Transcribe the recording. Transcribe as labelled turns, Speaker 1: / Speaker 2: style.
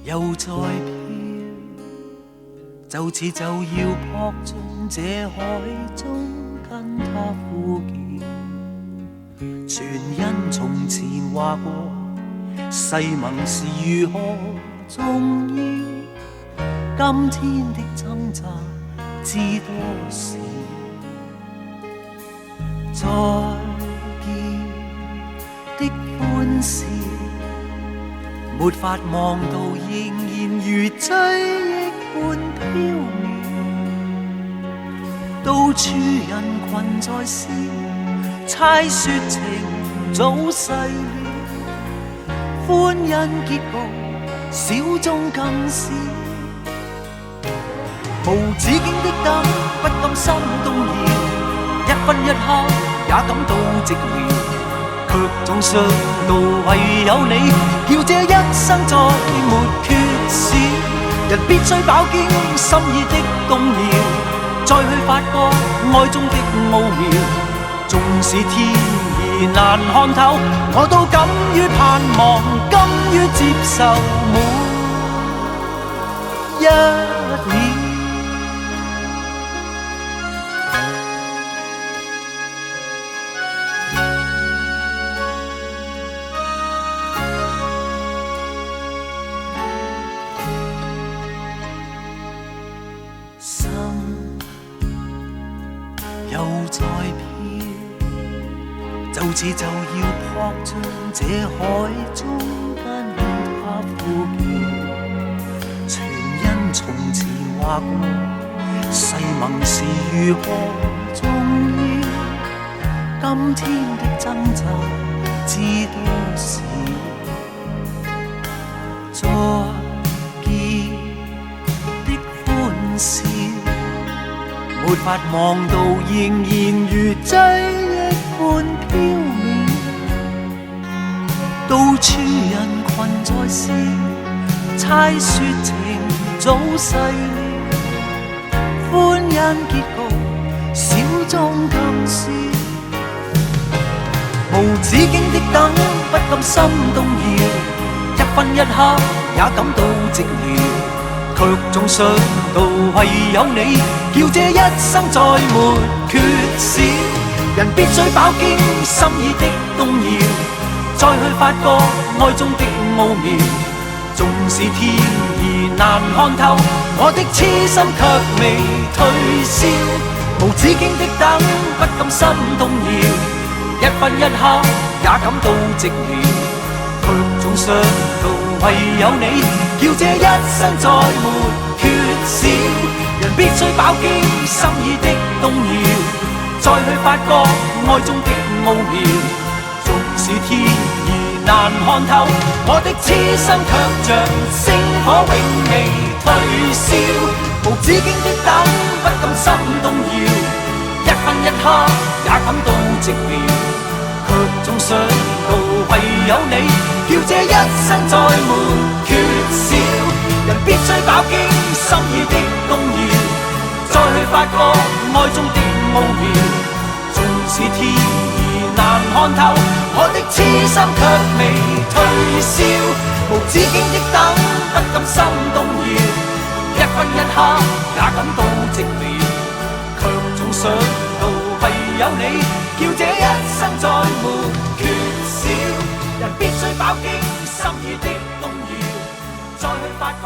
Speaker 1: 又在飄，就似就要撲進這海中跟他呼叫，全因從前話過誓盟是如何重要，今天的掙扎知多少，再見的歡笑沒法望到，仍然如追憶般飄渺，到處人群在笑，猜說情早逝了，歡欣結局小眾更少，無止境的等不甘心動搖，一分一刻也感到寂寥，卻總想到唯有你，叫這一生再沒缺少。人必須飽經心意的動搖，再去發覺愛中的奧妙。縱使天意難看透，我都敢於盼望，甘於接受每一秒。心又在飄，就似就要撲進這海中跟他呼叫，全因從前話過誓盟是如何重要，今天的掙扎知多少，再見的歡笑沒法望到，仍然如追憶般飄渺，到處人群在笑，猜說情早逝了，歡欣結局小眾更少，無止境的等不甘心動搖，一分一刻也感到寂寥，卻總想到唯有你，叫這一生再沒缺少。人必須飽經心意的動搖，再去發覺愛中的奧妙。縱使天意難看透，我的痴心卻未退燒。無止境的等不甘心動搖，一分一刻也感到寂寥，卻總想到唯有你，叫這一生再沒缺少。人必須飽經心意的動搖，再去發覺愛中的奧妙。縱使天意難看透，我的痴心卻像星火永未退燒。無止境的等不甘心動搖，一分一刻也感到寂寥，卻總想到唯有你，叫這一生再沒缺少。人必須飽經心意的動搖，再去發覺愛中的奧妙。縱使天意難看透，我的痴心卻未退燒。無止境的等不甘心動搖，一分一刻也感到寂寥，卻總想到唯有你，叫這一生再沒缺少。人必須飽經心意的動搖，再去發覺